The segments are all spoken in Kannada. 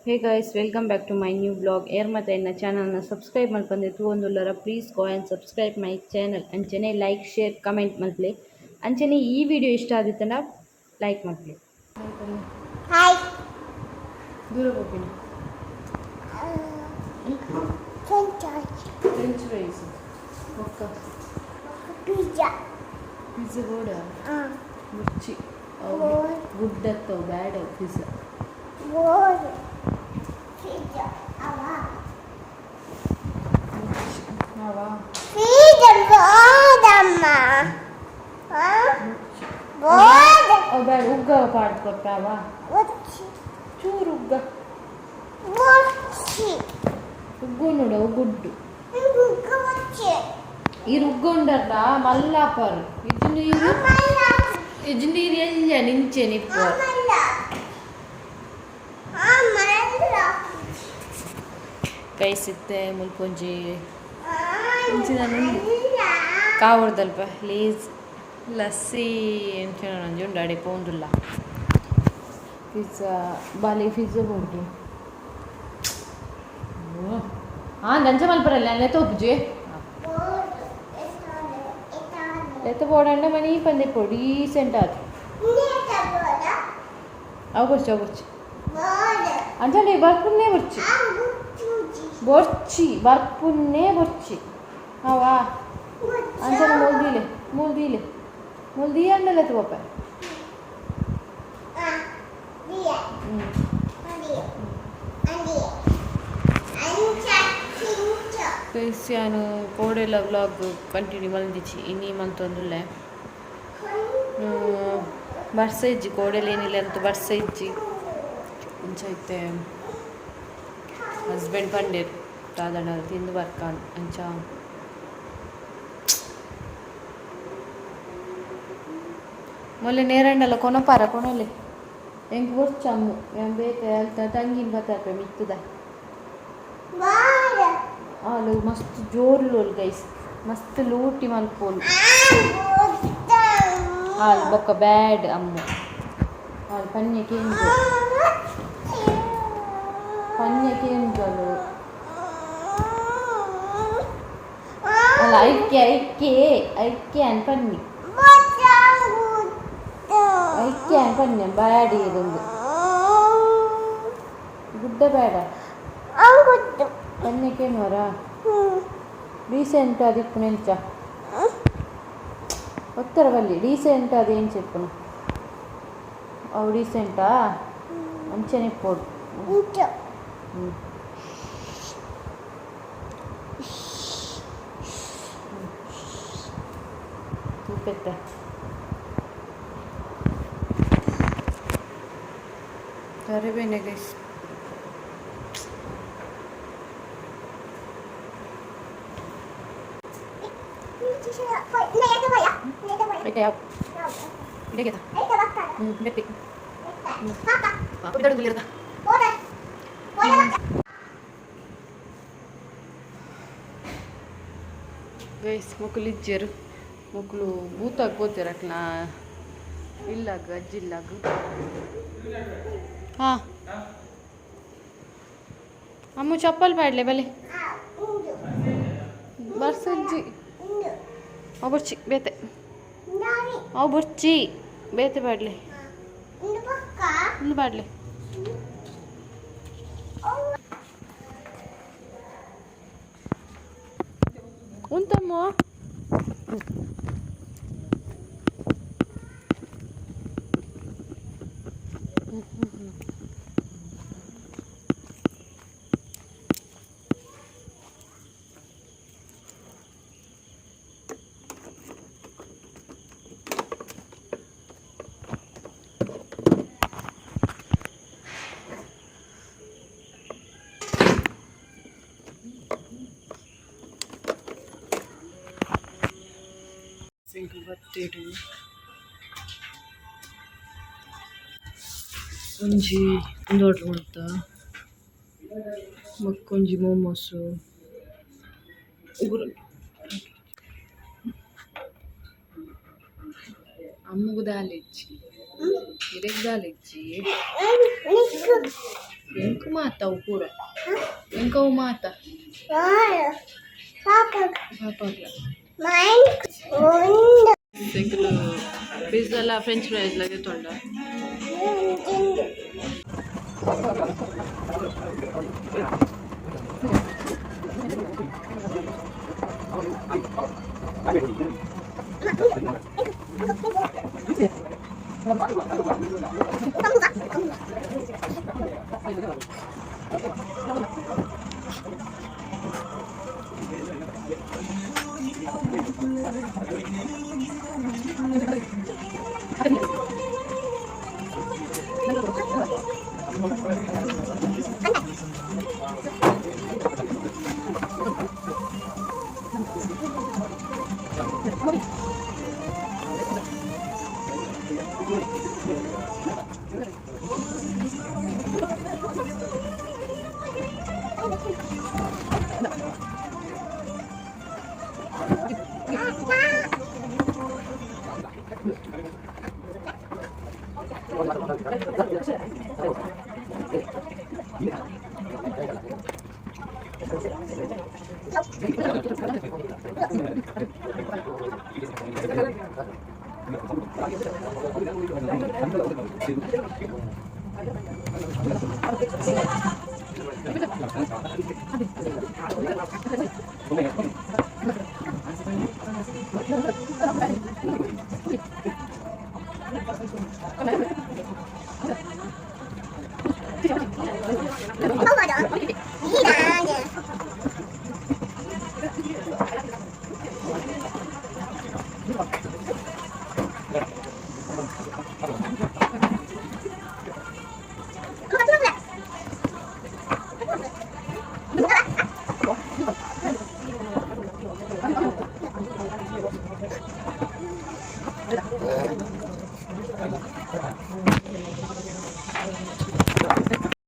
Hey guys, welcome back to my new vlog. ಮತ್ತೆ ನನ್ನ ಚಾನಲ್ನ ಸಬ್ಸ್ಕ್ರೈಬ್ ಮಾಡ್ಕೊಂಡಿದ್ದು ಒಂದುಲ್ಲರ please go and subscribe my channel ಅಂಚನೆ ಲೈಕ್ ಶೇರ್ ಕಮೆಂಟ್ ಮಾಡ್ಲಿ ಅಂಚನೆ ಈ ವಿಡಿಯೋ ಇಷ್ಟ ಆದಿತ್ತಂಡ ಲೈಕ್ ಮಾಡ್ಲಿ ಹಾಯ್ ದೂರ ಹೋಗ್ತೀನಿ ಫ್ರೆಂಚ್ ಫ್ರೈಸ್ ಒಕ್ಕ ಪಿಜ್ಜಾ ಪಿಜ್ಜಾ ಬೋಡ ಮುಚ್ಚಿ ಗುಡ್ ಆಗ್ತಾವೆ ಬ್ಯಾಡ್ ಅವು ಪಿಜ್ಜಾ ಬೋರ್ ಪಿಜ್ಜಾ ಅವಾ ಅವಾ ಪಿಜ್ಜಾ ಬೋರ್ಡಮ್ಮ ಬೋರ್ಡ್ ಅವು ಬ್ಯಾಡ ಉಗ್ಗ ಪಾಡ್ಕೊಟ್ಟಾವ ವಚ್ಚಿ ಚೂರು ಉಗ್ಗ ವಚ್ಚಿ ಉಗ್ಗು ನೋಡು ಗುಡ್ಡು ವಚ್ಚಿ ಈ ರುಗ್ಗೊಂಡಲ್ಲ ಮಲ್ಲಾಪರ್ ಇಜ್ನೀರು ಎಲ್ಲ ನಿಂಚೆ ನಿಪ್ಪರ್ ಕೈ ಸಿತ್ತೆ ಮುಲ್ಪೊಂಜಿ ಇಂಚಿನ ಕಾವಡ್ದಲ್ಪ ಲೇಸ್ ಲಸ್ಸಿ ಎಂಚಿನ ನಂಜಿ ಉಂಡಾಡೆ ಪೋಂದುಲ್ಲ ಪಿಜ್ಜಾ ಬಾಲಿ ಪಿಜ್ಜಾ ಹೋಗಿ ದಂಚ ಮಲ್ಪರಲ್ಲ ನೆತ್ತ ಒಪ್ಪುಜಿ ನೆತ್ತ ಪೋಡಂಡ ಮನಿ ಪಂದೆ ಪೋಡು ಡೀಸೆಂಟ್ ಆತು ಅವಗೊಚ್ಚು ಅಂಚನೆ ಬರ್ಪುನ್ನೇ ಬರ್ಚಿ ಬರ್ಪುನ್ನೇ ಬರ್ಚಿ ಅವಾ ಅಂಚನೆ ಮೂಲ್ದೀಲೆ ಅಂಡಲ್ಲ ತಗೋಪ ನಾನು ಕೋಡೆಲ್ಲ ವ್ಲಾಗ್ ಕಂಟಿನ್ಯೂ ಮಲ್ದಿಚ್ಚಿ ಇನ್ನೀ ಮಂತೊಂದುಲ್ಲೆ ಬರ್ಸ ಇಜ್ಜಿ ಕೋಡೆಲ್ಲ ಏನಿಲ್ಲ ಅಂತ ಬರ್ಸ ಇಜ್ಜಿ ಅಂಚೈತೆ ಹಸ್ಬೆಂಡ್ ಪಂಡೇರು ದಾದಣ್ಣ ತಿಂದು ಬರ್ಕಾನ್ ಅಂಚ ಮೊನ್ನೆ ನೇರಂಡಲ್ಲ ಕೊನಪಾರ ಕೊನೊಲೆ ಹೆಂಗೆ ಬರ್ಚಮ್ಮು ಬೇತೆ ಅಂತ ತಂಗಿನ ಬತ್ತಾpe ಮಿತ್ತದ ಹಾಲು ಮಸ್ತ್ ಜೋರ್ಲೋಲ್ ಗೈಸ್ ಮಸ್ತ್ ಲೂಟಿ ಮಲ್ಪೋಲು ಹಾಲು ಬೊಕ್ಕ ಬ್ಯಾಡ್ ಅಮ್ಮ ಹಾಲು ಪನ್ಯಕೇಂಜಲು ಅಲ್ಲ ಐಕ್ಯ ಅನ್ ಪನ್ನಿ ಐಕ್ಯ ಅನ್ ಪನ್ಯ ಬ್ಯಾಡ್ ಇದೊಂದು ಗುಡ್ಡ ಬೇಡ ಪನ್ಯಕೇನೋರ ಡೀಸೆಂಟ್ ಅದು ಇಪ್ಪು ನೆಂಚ ಒತ್ತರ ಬಲ್ಲಿ ಡೀಸೆಂಟ್ ಅದು ಏನು ಚೆಪ್ಪುನು ಅವು ಡೀಸೆಂಟಾ ಅಂಚನೆ ಇಪ್ಪೋಡು ತೂಪೆತ್ತ ಕರಿಬೇನೆ ಗೈಸ್ ಗೈಸ್ ಮಕ್ಕಳು ಇಜ್ಜರು ಮಕ್ಕಳು ಬೂತಾಗ పోతారట్ల ಇಲ್ಲಾಗ ಅಜ್ಜಿಲ್ಲಾಗ ಹಾಂ ಅಮ್ಮ ಚಪ್ಪಲ್ ಪಾಡ್ಲೆ ಬಲೆ ಬರ್ಸಜ್ಜಿ ಅವು ಬರ್ಚಿ ಬೇತೆ ಅವು ಬರ್ಚಿ ಬೇತೆ ಪಾಡ್ಲೆ ಒಂದು ಪಾಡ್ಲೆ ಉಂತಮ್ಮ ಬತ್ತೇರು ಒಂಜಿ ಒಂದು ಆರ್ಡ್ರ್ ಮಾಡ್ತಾ ಮಕ್ಕೊಂಜಿ ಮೋಮೋಸು ಅಮ್ಮಗೂ ದಾಲಿಜ್ಜಿ ಇದಕ್ಕೆ ದಾಲಿಜ್ಜಿ ಎಂಕು ಮಾತಾವು ಪೂರ ಎಂಕವು ಮಾತ ಪಿಜ್ಜಾ ಎಲ್ಲ ಫ್ರೆಂಚ್ ಫ್ರೈಸ್ ಲಗೆ ತೊಂಡ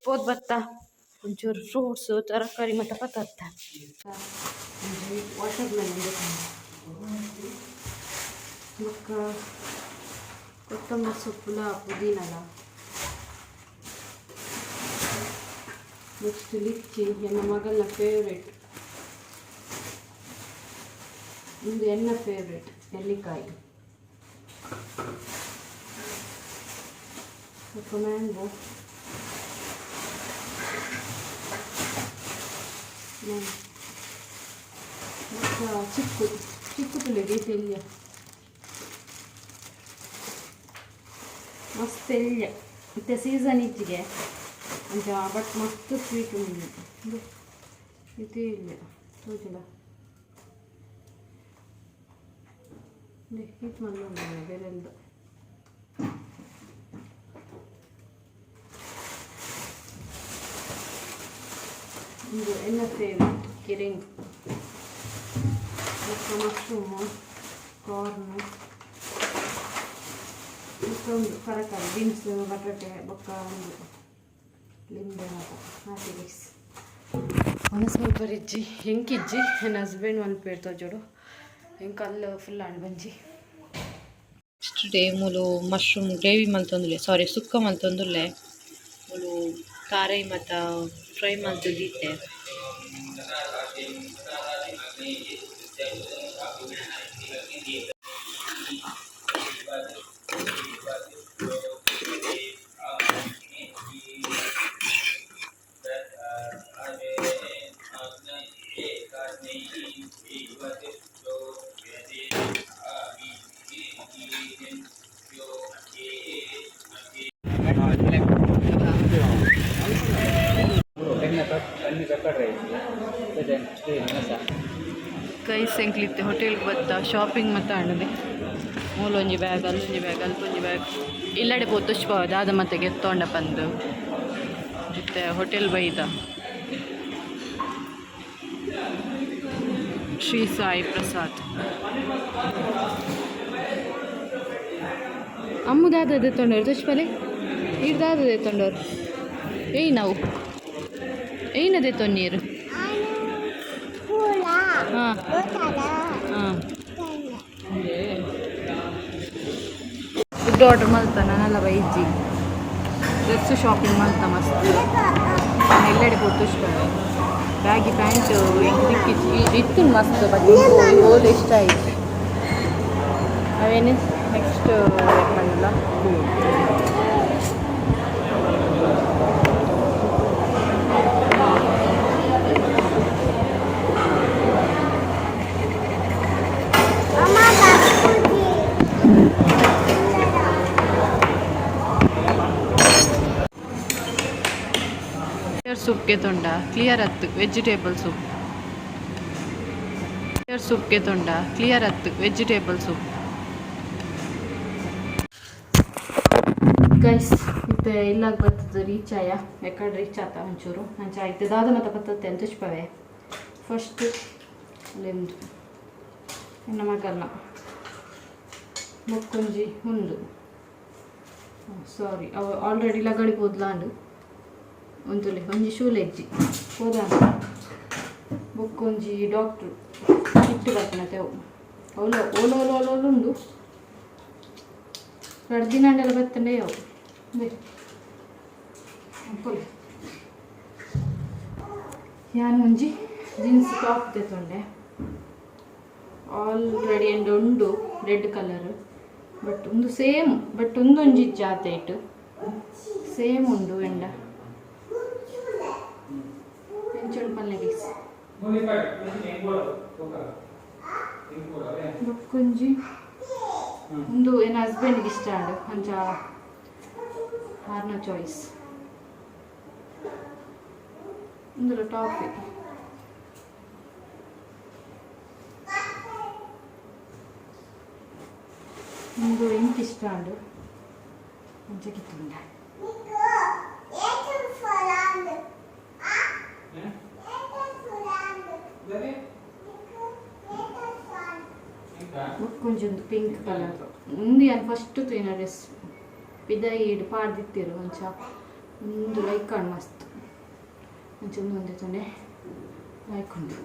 ಹೋದ್ ಬತ್ತಾ ಒಂಚೂರು ಫ್ರೂಟ್ಸು ತರಕಾರಿ ಮತ್ತು ಪದಾರ್ಥ ವಾಟರ್ ಮೆಲನ್ ಮಕ್ಕ ಕೊತ್ತಂಬರಿ ಸೊಪ್ಪುಲ ಪುದೀನಲ ನೆಕ್ಸ್ಟ್ ಲಿಚ್ಚಿ ನನ್ನ ಮಗನ ಫೇವ್ರೇಟ್ ಇದು ಎನ್ನ ಫೇವ್ರೇಟ್ ನೆಲ್ಲಿಕಾಯಿ ಸ್ವಲ್ಪ ಮ್ಯಾಂಗೋ ಚಿಕ್ಕು ಚಿಕ್ಕು ತುಳಿಗೆ ತೆಲ್ಯ ಮಸ್ತ್ ತೆಲ್ಯ ಮತ್ತೆ ಸೀಸನ್ ಇಚ್ಚಿಗೆ ಅಂತ ಬಟ್ ಮಸ್ತ್ ಸ್ವೀಟ್ ಉಂಟು ಇದೇ ಇಲ್ಲ ತೋಜಲ ಹೀಟ್ ಮಾಡಿ ಬೇರೆಲ್ದು ಇದು ಎನ್ನ ಫೇವ್ರೇಟ್ ಕಿರಿಂಗ್ ಮತ್ತು ಮಶ್ರೂಮು ಕಾರ್ನು ಮತ್ತೊಂದು ತರಕಾರಿ ಬೀನ್ಸ್ ಬಟಾಟೆ ಬೊಕ್ಕ ಒಂದು ಲಿಂಬೆ ಹಾಕಿ ರೈಸ್ ಒಂದು ಸ್ವಲ್ಪ ರಿಜ್ಜಿ ಹೆಂಗಿಜ್ಜಿ ನನ್ನ ಹಸ್ಬೆಂಡ್ ಒಂದು ಪೇರ್ ತೋಜೋಡು ಹೆಂಗೆ ಅಲ್ಲಿ ಫುಲ್ ಹಣ್ಣು ಬಂಜಿ ನೆಕ್ಸ್ಟ್ ಡೇ ಮೂಲು ಮಶ್ರೂಮ್ ಗ್ರೇವಿ ಮಲ್ತೊಂದುಲೆ ಸಾರಿ ಸುಕ್ಕ ಮಲ್ತೊಂದುಲ್ಲೆ ಮೂಲು ತಾರೈ ಮತ್ತು ಫ್ರೈ ಮಲ್ತೊಂದಿದ್ದೆ ಕೈ ಸೆಂಕ್ಲಿತ್ತೆ ಹೋಟೆಲ್ಗೆ ಬತ್ತ ಶಾಪಿಂಗ್ ಮತ್ತು ಹಣ್ಣದೆ ಮೂಲೊಂಜಿ ಬ್ಯಾಗ್ ಅಲ್ಲೊಂಜಿ ಬ್ಯಾಗ್ ಅಲ್ಪೊಂಜಿ ಬ್ಯಾಗ್ ಇಲ್ಲಡೆ ಪೋತುಷ್ಪ ದಾದ ಮತ್ತೆ ಗೆತ್ತೊಂಡ ಬಂದು ಮತ್ತೆ ಹೋಟೆಲ್ ಬೈದ ಶ್ರೀ ಸಾಯಿ ಪ್ರಸಾದ್ ಅಮ್ಮು ದಾದ ದೆತ್ತೊಂಡವ್ರು ತುಷ್ಪಲೆ ಈಗ ದಾದ ದೆತ್ತೊಂಡವ್ರು ಏಯ್ ನಾವು ಏನದೆ ತೊನ್ನೀರು ಹಾಂ ಹಾಂ ಫುಡ್ ಆರ್ಡ್ರ್ ಮಲ್ತಾನ ನಾನೆಲ್ಲ ಬೈಜಿ ಡ್ರೆಸ್ ಶಾಪಿಂಗ್ ಮಾಡ್ತಾ ಮಸ್ತ್ ನಾನು ಎಲ್ಲೆಡೆ ಕೊಟ್ಟಿಸ್ತೇವೆ ಬ್ಯಾಗಿ ಪ್ಯಾಂಟ್ ಹೆಂಗೆ ದಿಕ್ಕಿಚ್ಚಿ ಇತ್ತು ಮಸ್ತ್ ಬಟ್ ಓಲ್ ಇಷ್ಟ ಆಯ್ತು ಅವೇನು ನೆಕ್ಸ್ಟ್ ಬಂದಿಲ್ಲ सूप के तोंडा क्लियर हत्तु वेजिटेबल सूप सूप के तोंडा क्लियर हत्तु वेजिटेबल सूप ಗೈಸ್ ಇತ್ತೆ ಇಲ್ಲಾಗ ಬರ್ತದೆ ರೀಚ್ ಆಯ ಎಕಡೆ ರೀಚ್ ಆತ ಒಂಚೂರು ಅಂಚ ಆಯ್ತು ದಾದ ಮತ್ತು ಬರ್ತದೆ ಅಂತ ಪವೆ ಫಸ್ಟ್ ಲೆಂದು ನನ್ನ ಮಗಲ್ಲ ಬೊಕ್ಕೊಂಜಿ ಒಂದು ಸಾರಿ ಅವ ಆಲ್ರೆಡಿ ಲಗಡಿ ಹೋದ್ಲಾಂಡು ಒಂದುಲೆ ಒಂಜಿ ಶೂಲೆಜ್ಜಿ ಹೋದಾಂಡ ಬೊಕ್ಕೊಂಜಿ ಡಾಕ್ಟ್ರು ಇಟ್ಟು ಬರ್ತನ ತೆವು ಅವಳು ಓಲೋ ಓಲೋ ಓಲೋ ಉಂಡು ಕಡ್ದಿನಾಂಡೆಲ್ಲ ಬರ್ತಂಡೆ ಅವು ಯಾನು ಒಂಜಿ ಜೀನ್ಸ್ ಟಾಪ್ ತೆತ್ತೊಂಡೆ ಆಲ್ರೆಡಿ ಎಂಡ್ ಉಂಡು ರೆಡ್ ಕಲರ್ ಬಟ್ ಒಂದು ಸೇಮ್ ಬಟ್ ಒಂದೊಂಜಿ ಜಾತೆ ಇಟ್ಟು ಸೇಮ್ ಉಂಡು ಎಂಡ ಎಂಚೊಂಡು ಪಲ್ಲೆ ಗೀಸ್ ಬೊಕ್ಕೊಂಜಿ ಒಂದು ಏನು ಹಸ್ಬೆಂಡ್ಗೆ ಇಷ್ಟ ಉಂಡು ಅಂಚ ಆರ್ನ ಚಾಯ್ಸ್ ಒಂದು ಟಾಪ್ ಒಂದು ಎಂತ ಇಷ್ಟ ಉಂಡು ಅಂಚ ಕಿತ್ತುಂಡ కొంచెంದು ಪಿಂಕ್ ಕಲರ್ ఉంది అని ಫಸ್ಟ್ ತೂಯಿನ ಡ್ರೆಸ್ ಪಿದಾಯಿಡು ಪಾಡ್ದಿತ್ತಿರು ಒಂಚ ಒಂದು ಲೈಕ್ ಕಾಣ್ ಮಸ್ತ್ ಒಂಚೊಂದು ಒಂದೇ ತೊಂಡೆ ಲೈಕ್ ಉಂಡು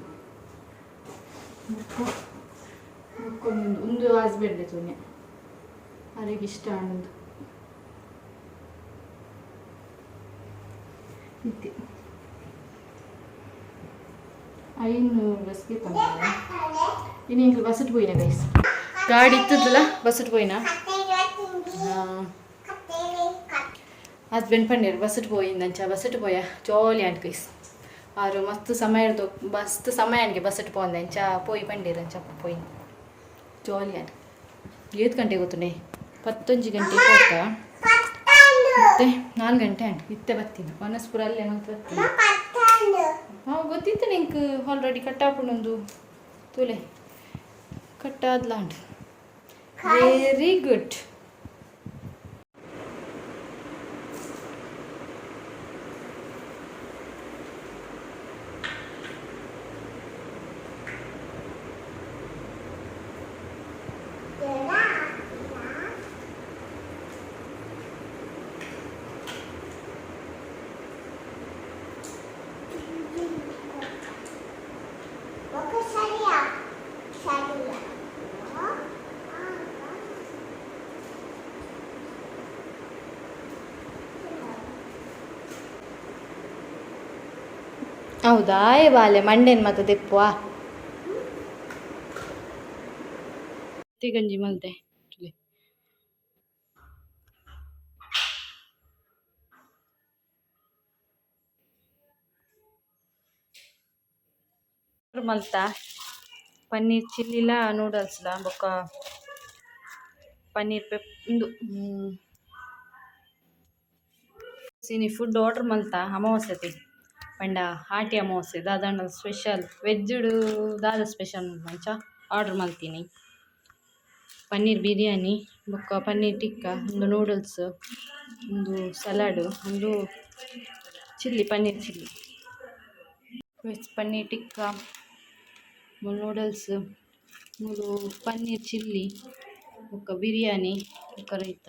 ಮುಕ್ಕೊಂದು ಒಂದು ಹಸ್ಬೆಂಡ್ ತೊಂಡೆ ಅವರಿಗೆ ಇಷ್ಟ ಅನ್ನೋದು ಇತ್ತೆ ಐನು ಡ್ರೆಸ್ಗೆ ತಂದೆ ಇನ್ನು ಇಂಕ ಬಸ್ಸಿಟ್ಟು ಪೋಯಿನ ಗೈಸ್ ಗಾಡಿ ಇತ್ತದಲ್ಲ ಬಸ್ಸಿಟ್ಟು ಪೋಯಿನ ಹಸ್ಬೆಂಡ್ ಪನ್ನೀರು ಬಸ್ಸಿಟ್ಟು ಪೋಯಿಂದಂಚ ಬಸ್ಸಿಟ್ಟು ಪೋಯ ಜೋಲಿ ಅಂಟ್ ಗೈಸ್ ಆರು ಮಸ್ತ್ ಸಮಯ ಅನ್ಗೆ ಬಸ್ಸಿಟ್ಟು ಪೋಂದಂಚ ಪೋಯಿ ಪಂಡೀರಂಚ ಪೋಯಿ ಜೋಲಿ ಅಂಟ್ 7 ಗಂಟೆಗೆ ಗೊತ್ತುಂಡೆ 11 ಗಂಟೆಗೆ ಹೋಗ್ತಾ ಮತ್ತೆ 4 ಗಂಟೆ ಅಂಟ್ ಇತ್ತೆ ಬರ್ತೀನಿ ವನಸ್ಪುರ ಅಲ್ಲಿ ಏನೋ ಬರ್ತೀನಿ ಹಾಂ ಗೊತ್ತಿತ್ತು ನಿಂಗೆ ಆಲ್ರೆಡಿ ಕಟ್ಟಾಪುಂಡೊಂದು ತುಲೆ ಕಟ್ಟಾದ್ಲಾಂಡ್ ವೆರಿ ಗುಡ್ ಹೌದಾ ಏ ಬಾಲೆ ಮಂಡೇನು ಮತ್ತೆ ತೆಪ್ಪುವ ಗಂಜಿ ಮಲ್ತೆ ಮಲ್ತಾ ಪನ್ನೀರ್ ಚಿಲ್ಲಿಲ ನೂಡಲ್ಸ್ಲ ಬೊಕ್ಕ ಪನ್ನೀರ್ ಇಂದು ಸೀನಿ ಫುಡ್ ಆರ್ಡರ್ ಮಲ್ತಾ ಅಮಾವಾಸ್ಯತೆ ಪಂಡ ಆಟಿ ಅಮಾವಾಸ್ಯೆ ದಾದಾಂಡ ಸ್ಪೆಷಲ್ ವೆಜ್ಜುಡು ದಾದ ಸ್ಪೆಷಲ್ ಮಂಚ ಆರ್ಡರ್ ಮಲ್ತೀನಿ ಪನ್ನೀರ್ ಬಿರಿಯಾನಿ ಬೊಕ್ಕ ಪನ್ನೀರ್ ಟಿಕ್ಕ ಒಂದು ನೂಡಲ್ಸ್ ಒಂದು ಸಲಾಡ್ ಒಂದು chilli paneer chilli veg paneer tikka noodles ಮೂರು ಪನ್ನೀರ್ ಚಿಲ್ಲಿ ಬೊಕ್ಕ ಬಿರಿಯಾನಿ ಬೊಕ್ಕ ರೈತ